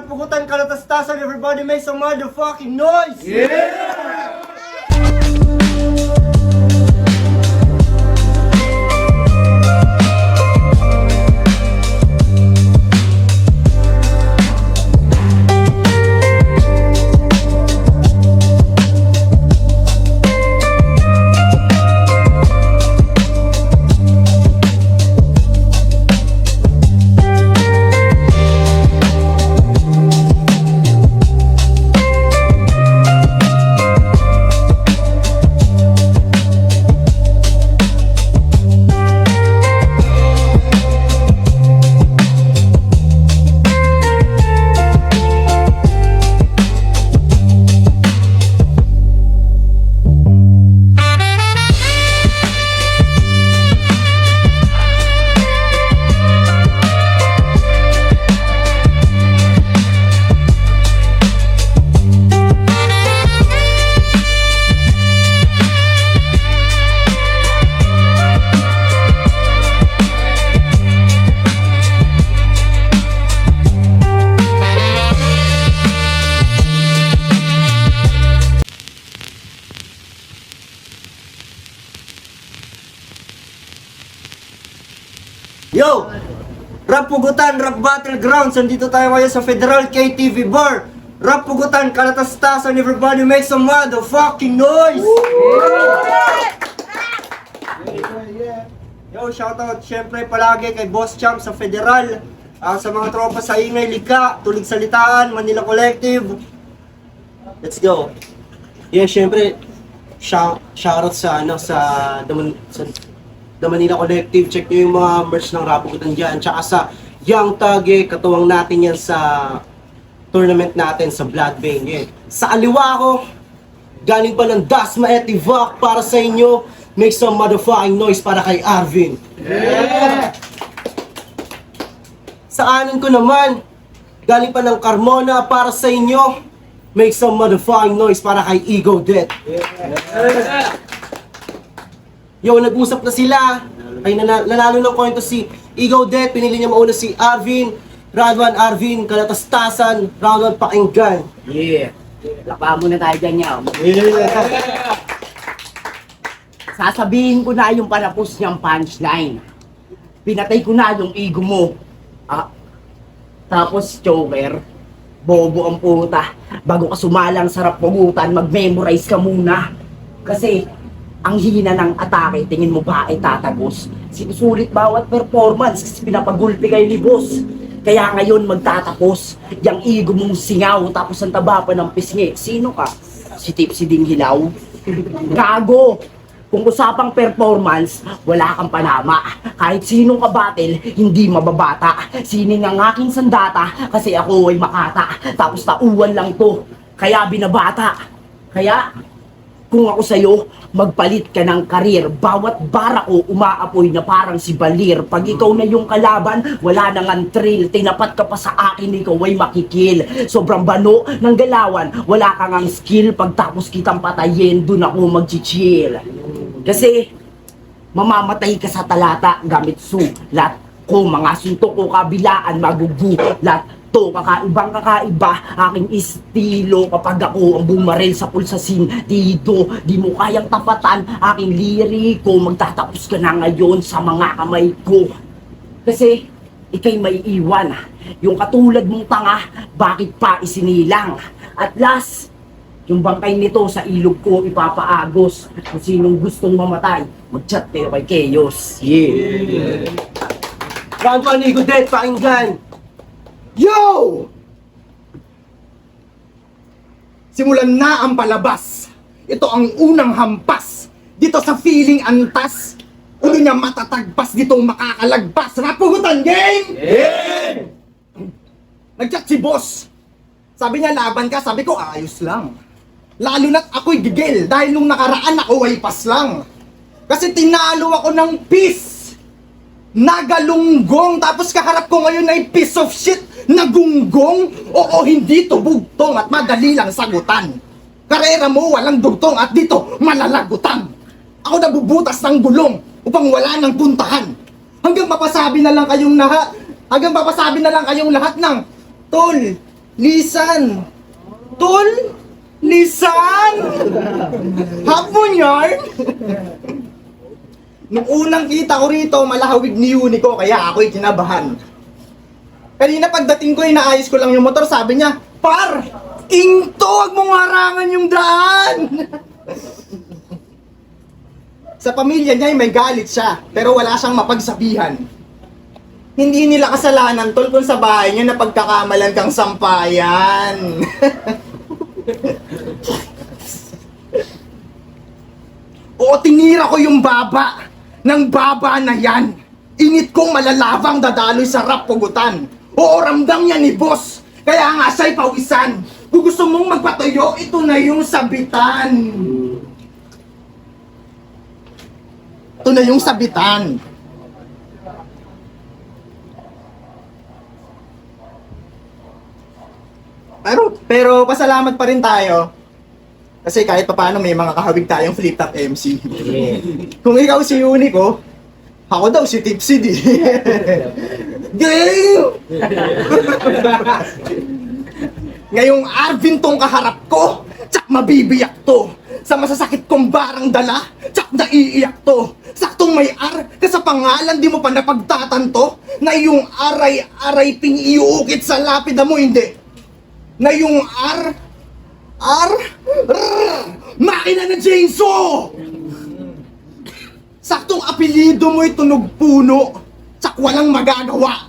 Rapugutan Kalatastasan, everybody make some motherfucking noise! Yeah! Yo! Rapugutan, Rap Battlegrounds, andito tayo ngayon sa Federal KTV Bar. Rapugutan Kalatastasan, everybody make some motherfucking noise! Yo, shoutout syempre palagi kay Boss Champ sa Federal, sa mga tropa sa Ingay Lika, Tulig Salitaan, Manila Collective. Let's go. Yeah, syempre, shoutout sa The Manila Collective. Check nyo yung mga merch ng Rapugutan dyan. Tsaka sa Young Tage, katuwang natin yan sa tournament natin sa Blood Vein. Yeah. Sa aliwa ko, galing pa ng Dasma Etivak para sa inyo. Make some motherfucking noise para kay Arvin. Yeah! Sa anin ko naman, galing pa ng Carmona para sa inyo. Make some motherfucking noise para kay Ego Death. Yeah! Yo, nag-usap na sila. Ay nanalo ng kwento si Ego Death. Pinili niya mauna si Arvin. Round 1 Arvin, Kalatastasan. Round 1 Pakinggan. Yeah. Lakpa muna tayo dyan, yaw. Yeah! Sasabihin ko na yung panapos niyang punchline. Pinatay ko na yung ego mo. Tapos, Joker, bobo ang puta. Bago ka sumalang sa Rapugutan, mag-memorize ka muna. Kasi, ang hina ng atake, tingin mo ba ay tatagos? Sinusulit bawat performance kasi pinapagulpi kayo ni boss. Kaya ngayon magtatapos. Yang ego mong singaw, tapos ang taba pa ng pisngi. Sino ka? Si Tipsy Ding Hilaw? Gago! Kung usapang performance, wala kang panama. Kahit sinong kabatil, hindi mababata. Sining ang aking sandata, kasi ako ay makata. Tapos tauan lang to, kaya binabata. Kaya, kung ako sa'yo, magpalit ka ng karir. Bawat bara ko umaapoy na parang si Balir. Pag ikaw na yung kalaban, wala nang ang thrill. Tinapat ka pa sa akin, ikaw ay makikil. Sobrang bano ng galawan, wala kang ang skill. Pagtapos kitang patayin, dun ako mag-chill. Kasi, mamamatay ka sa talata gamit sulat ko. Mga suntok ko kabilaan, magugulat to, kakaibang kakaiba aking estilo kapag ako ang bumaril sa pulsasin dito. Di mo kayang tapatan aking liriko. Magtatapos ka na ngayon sa mga kamay ko. Kasi ikay may iwan. Yung katulad mong tanga, bakit pa isinilang? At last, yung bangkay nito sa ilog ko ipapaagos. Kung sinong gustong mamatay, mag-chat kayo kay Chaos. Yeah! Round 1 Ego Death, Pakinggan. Yo! Simulan na ang palabas. Ito ang unang hampas. Dito sa feeling antas. Ulo niya matatagpas, dito makakalagpas. Rapugutan game! Yeah! Nag-chat si boss. Sabi niya laban ka, sabi ko ayos lang. Lalo na't ako'y gigil dahil nung nakaraan ako ay pas lang. Kasi tinalo ako ng peace. Nagalunggong, tapos kaharap ko ngayon ay piece of shit. Nagunggong? Oo, hindi to bugtong at madali lang sagutan. Karera mo walang dugtong at dito malalagutan. Ako nabubutas ng gulong upang wala nang puntahan. Hanggang mapasabi na lang kayong lahat ng Tol, Lisan! Tol! Lisan! Hapon yarn! Nung unang kita ko rito, malahawig ni Unico, kaya ako'y kinabahan. Kanina pagdating ko, inaayos ko lang yung motor, sabi niya, Par! Ingto! Huwag mong harangan yung daan! Sa pamilya niya, may galit siya, pero wala siyang mapagsabihan. Hindi nila kasalanan, tol, kung sa bahay niya napagkakamalan kang sampayan. Oo, tinira ko yung baba ng baba na yan. Init kong malalabang dadaloy sa rap pugutan. Oo, ramdam niya ni boss. Kaya nga siya'y pawisan. Kung gusto mong magpatuyo, ito na yung sabitan. Ito na yung sabitan. Pero pasalamat pa rin tayo. Kasi kahit papaano may mga kahawig tayong flip top MC. Kung ikaw si Unico, ako daw si Tipsy D. Game! Ngayong Arvin tong kaharap ko, tsak mabibiyak to. Sa masasakit kong barang dala, tsak naiiyak to. Saktong may R, ka sa pangalan di mo pa napagtatanto, na yung aray-aray ping iuukit sa lapida mo, hindi. Na yung R, makina na chainsaw! Saktong apelido mo'y tunog puno, tsak walang magagawa.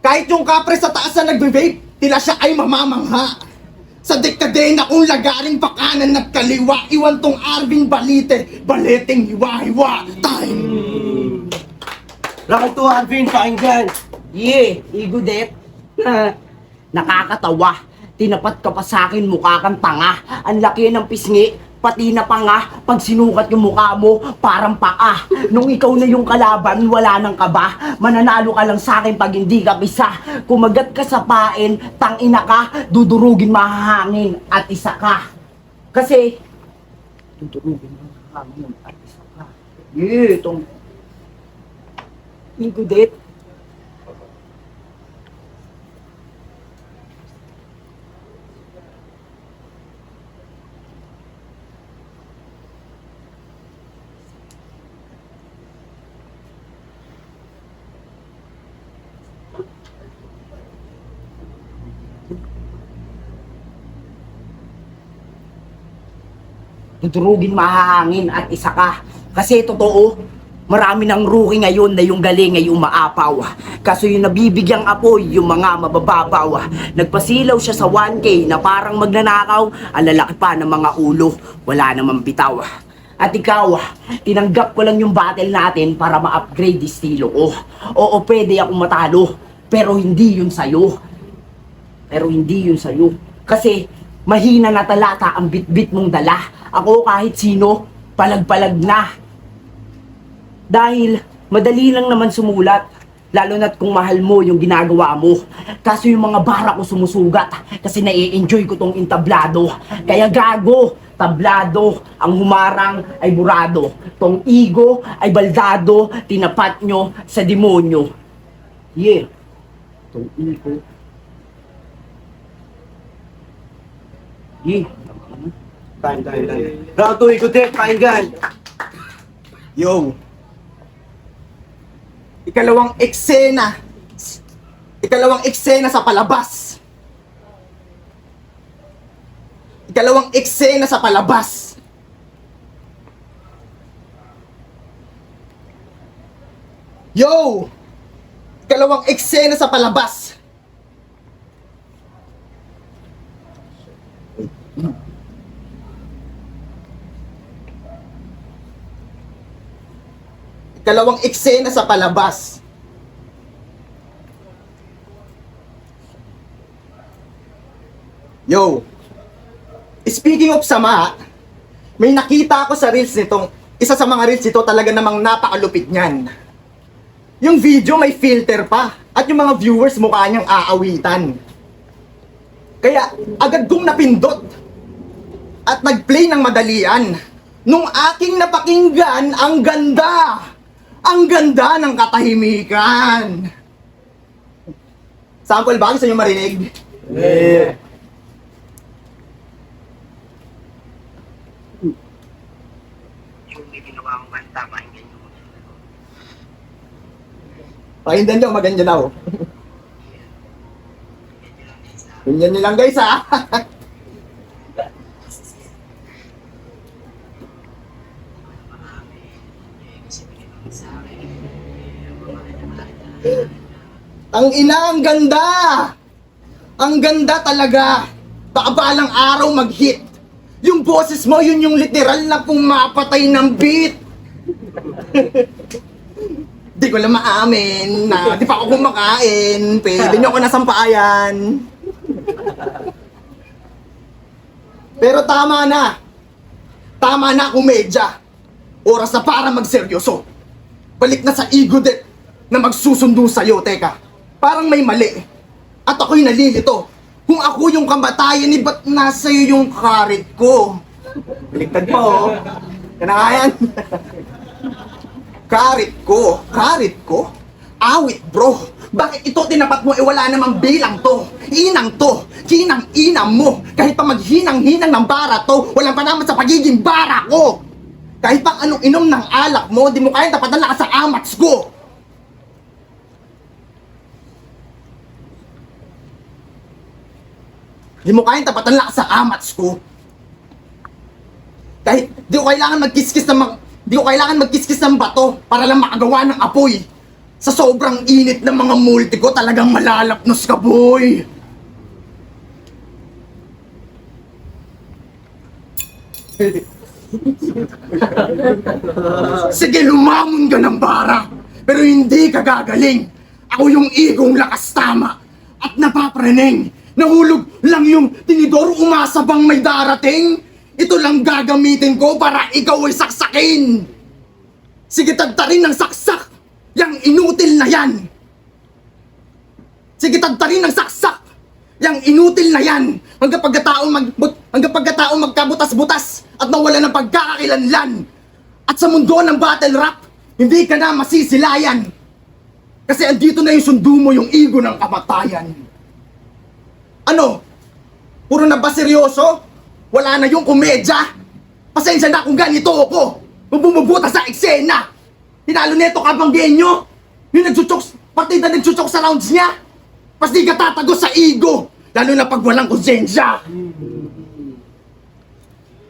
Kahit yung kapre sa taas na nagbe-vape, tila siya ay mamamangha. Sa dekadena kong lagaring pakanan at kaliwa, iwan tong Arvin Balite, baleteng hiwa-hiwa time. Round 2, Alvin, pakinggan. Yeah, Igudet. Nakakatawa. Tinapat ka pa sa akin, mukha kang tanga. Ang laki ng pisngi, pati na pa nga. Pag sinukat yung mukha mo, parang paa. Nung ikaw na yung kalaban, wala nang kaba. Mananalo ka lang sa akin pag hindi ka bisa. Kumagat ka sa pain, tangina ka, dudurugin mahahangin at isa ka. Kasi, dudurugin mahahangin at isa ka. Yeah, itong Igudet. Dudurugin mahahangin at isa ka. Kasi totoo, marami ng rookie ngayon na yung galing ay umaapaw. Kaso yung nabibigyang apoy, yung mga mabababaw. Nagpasilaw siya sa 1K na parang magnanakaw, ang lalaki pa ng mga ulo, wala namang bitaw. At ikaw, tinanggap ko lang yung battle natin para ma-upgrade estilo ko. Oo, pwede akong matalo, pero hindi yun sa'yo. Kasi mahina na talata ang bit-bit mong dala. Ako kahit sino, palag-palag na. Dahil madali lang naman sumulat, lalo na't kung mahal mo yung ginagawa mo. Kaso yung mga bara ko sumusugat kasi nai-enjoy ko tong entablado. Kaya gago, tablado, ang humarang ay burado. Tong ego ay baldado, tinapat nyo sa demonyo. Yeah, tong ego. Yeah. Time. Round 2, Igudet, pakinggan. Yo. Ikalawang eksena sa palabas. Yo! Ikalawang eksena sa palabas. Ikalawang eksena sa palabas. Yo! Speaking of sama, may nakita ako sa reels nitong, isa sa mga reels ito talaga namang napakalupit niyan. Yung video may filter pa, at yung mga viewers mukha niyang aawitan. Kaya agad kong napindot at nag-play ng madalian. Nung aking napakinggan, ang ganda ng katahimikan. Sample ba? Gusto nyo marinig? Pakinggan nyo, maganda daw. Tingnan nyo lang guys ha. Ang ina, ang ganda! Ang ganda talaga! Baka balang araw mag-hit. Yung boses mo, yun yung literal na pumapatay ng beat. Di ko lang maamin na di pa ako kumakain. Pwede nyo ako nasampayan. Pero tama na. Tama na, komedya. Oras na para magseryoso. Balik na sa ego death na magsusundo sa'yo. Teka, parang may mali. At ako'y nalilito. Kung ako yung kamatayan, ba't nasa'yo yung karit ko? Baliktad pa oh. Kanayan. Karit ko? Awit bro. Bakit ito tinapat mo wala namang bilang to? Inang to. Kinang-inang mo. Kahit pa maghinang-hinang ng bara to, walang pa naman sa pagiging bara ko. Kahit pa anong inom ng alak mo, di mo kayang tapatan lakas sa amats ko. Di mo kayang tapatan lakas sa amats ko. Kahit di ko kailangan magkiskis ng bato para lang makagawa ng apoy. Sa sobrang init ng mga multi ko, talagang malalapnos ka, boy. Sige, lumamon ka ng bara, pero hindi ka gagaling. Ako yung igong lakas tama at napapraning. Nahulog lang yung tinidor, umasa bang may darating? Ito lang gagamitin ko para ikaw ay saksakin. Sige, tagtarin ng saksak, yang inutil na yan. Sige, tagtarin ng saksak, yang inutil na yan. Hanggang pagkataong magkabutas-butas at nawala ng pagkakakilanlan. At sa mundo ng battle rap, hindi ka na masisilayan. Kasi andito na yung sundo mo, yung ego ng kamatayan. Ano? Puro na ba seryoso? Wala na yung komedya? Pasensya na kung ganito ako. Kung bumubuta sa eksena. Tinalo neto kabanggenyo. Yung partida nagsuchok sa rounds niya. Pas di ka tatagos sa ego. Lalo na pag walang konsensya.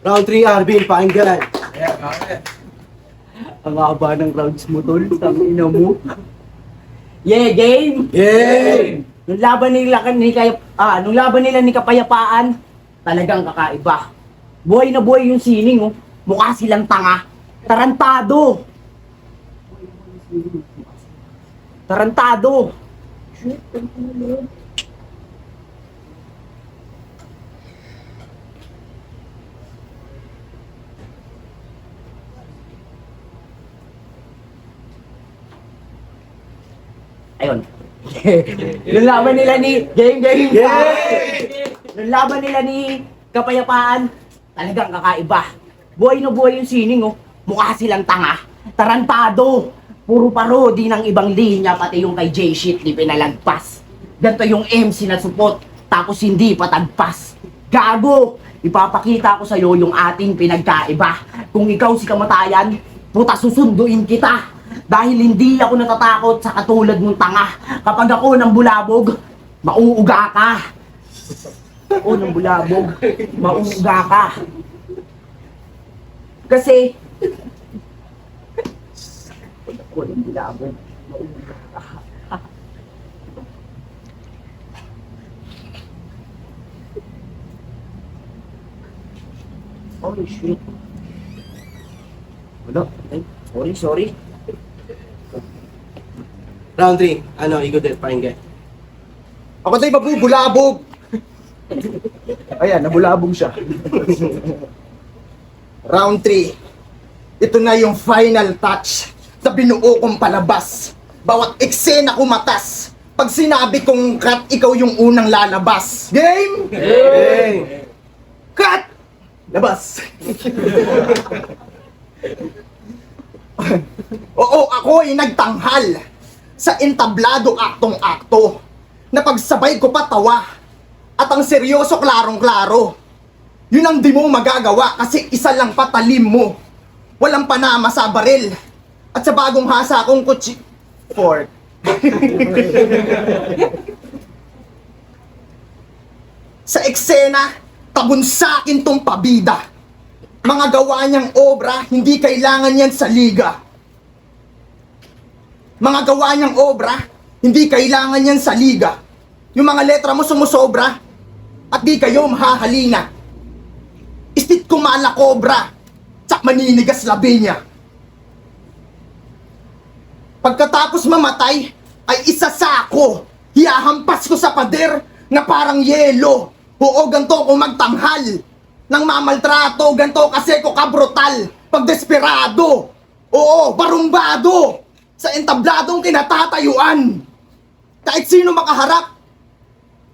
Round 3, Arvin, pakinggan. Ang haba ng rounds mo, tol. Tangina mo. Yeah, game! Game! Nung laban nila ni Kapayapaan, talagang kakaiba. Buhay na buhay yung sining, oh. Mukha silang tanga. Tarantado! Tarantado! Ayun. Nung laban nila ni Nung laban nila ni Kapayapaan, talagang kakaiba. Buhay na buhay yung sining, oh. Mukha silang tanga. Tarantado. Puro parody ng ibang linya, pati yung kay J-Shit di pinalagpas. Ganto yung MC na supot, tapos hindi patagpas. Gago! Ipapakita ko sa'yo yung ating pinagkaiba. Kung ikaw si kamatayan, puta susunduin kita. Dahil hindi ako natatakot sa katulad mong tanga. Kapag ako ng bulabog, mauuga ka. Ako ng bulabog, mauuga ka. Kasi, ako ng bulabog, mauuga ka. Holy shit. Wala. Ay, sorry. Round 3, ego death, pakinggan. Ako tayo mabubulabog. Ayan, nabulabog siya. Round 3. Ito na yung final touch sa binuo kong palabas. Bawat eksena ko matas. Pag sinabi kong cut, ikaw yung unang lalabas. Game? Game! Cut! Labas. Oo, ako ay nagtanghal sa entablado aktong-akto. Napagsabay ko pa tawa. At ang seryoso klarong-klaro. Yun ang di mo magagawa kasi isa lang patalim mo. Walang panama sa baril. At sa bagong hasa kong kutsi... Fork. Sa eksena, tabon sa akin tong pabida. Mga gawa niyang obra, hindi kailangan yan sa liga. Mga gawa niyang obra, hindi kailangan yan sa liga. Yung mga letra mo sumusobra, at di kayo mahahalina. Istit ko malakobra, tsak maninigas labi niya. Pagkatapos mamatay, ay isasako. Hiyahampas ko sa pader na parang yelo. Oo, ganto ko magtanghal. Nang mamaltrato, ganto kasi ko kabrutal. Pag desperado. Oo, barumbado. Sa entabladong kinatatayuan. Kahit sino makaharap,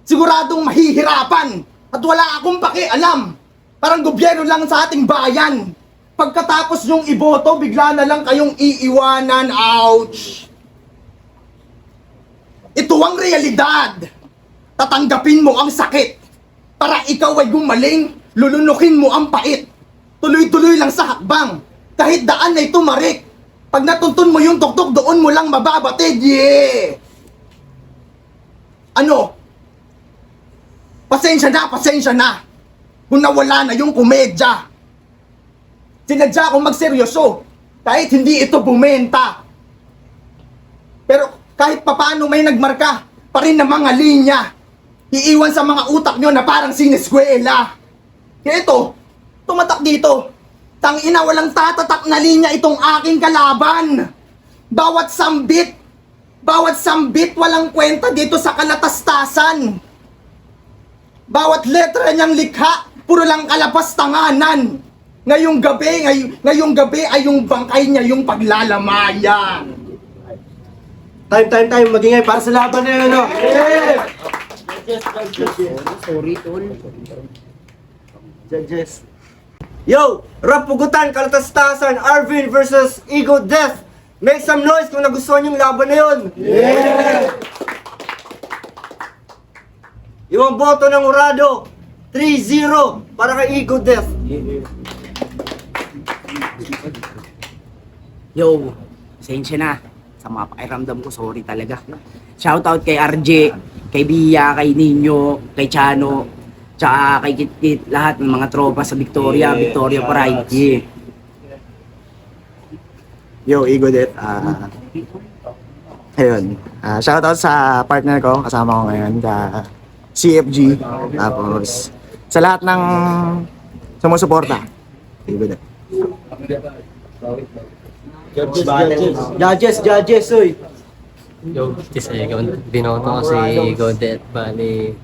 siguradong mahihirapan. At wala akong pakialam. Parang gobyerno lang sa ating bayan. Pagkatapos nyong iboto, bigla na lang kayong iiwanan. Ouch! Ito ang realidad. Tatanggapin mo ang sakit. Para ikaw ay gumaling, lulunukin mo ang pait. Tuloy-tuloy lang sa hakbang. Kahit daan ay tumarik. Pag natuntun mo yung tuktok, doon mo lang mababatid. Yeah! Ano? Pasensya na. Kung nawala na yung komedya. Sinadya akong magseryoso. Kahit hindi ito bumenta. Pero kahit papano may nagmarka pa rin na mga linya. Iiwan sa mga utak nyo na parang sineskwela. Kaya ito, tumatak dito. Tangina, walang tatatak na linya itong aking kalaban. Bawat sambit, walang kwenta dito sa kalatastasan. Bawat letra niyang likha, puro lang kalapastanganan. Ngayong gabi ay yung bangkay niya yung paglalamayan. Time, magingay para sa laban na yun, no? Sorry, tol. Judges. Yo! Rap pugutan, kalatastasan, Arvin versus Ego Death. Make some noise kung nagustuhan yung laban na yun. Yung boto ng Urado, 3-0 para kay Ego Death. Yo, pasensya na. Sa mga pakiramdam ko, sorry talaga. Shoutout kay RJ, kay Bia, kay Nino, kay Chano, tsaka kay Kitkit, lahat ng mga tropa sa Victoria, Victoria Pride. Yeah. Yo, Ego Death. Ayun. Shoutout sa partner ko, kasama ko ngayon, sa CFG. Tapos, sa lahat ng sumusuporta. Ego Death. Judges, oy. Yo, kasi binoto ko si Godet, bali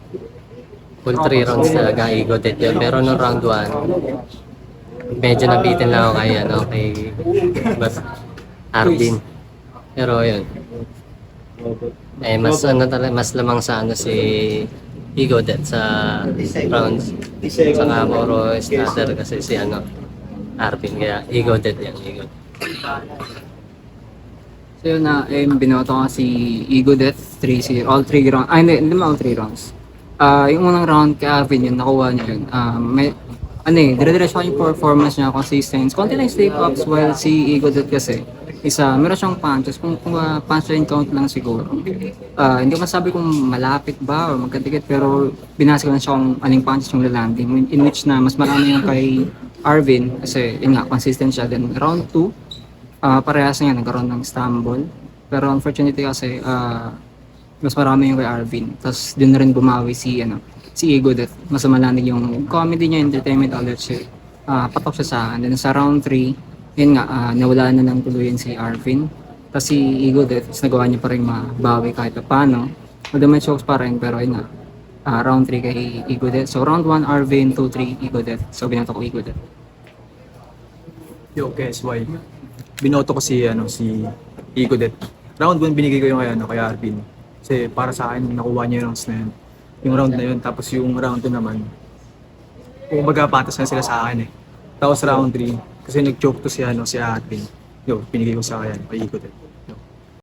full 3 rounds talaga Godet yun. Pero nung round 1, medyo nabitin lang ako kay Arvin. Pero yun. Mas lamang sa si Godet sa rounds. Saka Moro starter kasi si Arvin, kaya Godet yan, Godet. So yun na, binoto ko si Ego Death 3-0, all 3 rounds, hindi naman all 3 rounds. Yung unang round kay Arvin yun, nakuha niya yun. Dire-diretso yung performance niya, consistent. Konti lang step ups while si Ego Death kasi, meron siyang punches, kung punchline count lang siguro. Hindi ko masabi kung malapit ba o magkadikit, pero binasa ko lang siya kung aling punches yung lalanding, in which na mas marami yung kay Arvin, kasi yun nga, consistent siya. Then round 2, parehas nga nagkaroon ng stumble. Pero unfortunately kasi mas marami yung kay Arvin. Tapos doon na rin bumawi si Ego Death. Mas malanig yung comedy niya, entertainment, all that shit. Patok siya sa akin. Then sa round 3, yun nga, nawala na ng tuluyan si Arvin. Tapos si Ego Death, nagawa niya pa rin mabawi kahit paano. Although may chokes pa rin, pero yun nga, round 3 kay Ego Death. So round 1, Arvin, 2-3, Ego Death. So binato ko Ego Death. Yo, KSY. Binoto ko si Ego Death. Round 1 binigay ko yung kay Arvin. Kasi para sa akin nakuha niya yung rounds na yun. Yung round na yun, tapos yung round 2 naman, kumbaga patas na sila sa akin eh. Tapos round 3, kasi nag-choke to si Arvin. Yo, binigay ko sa kay Ego Death.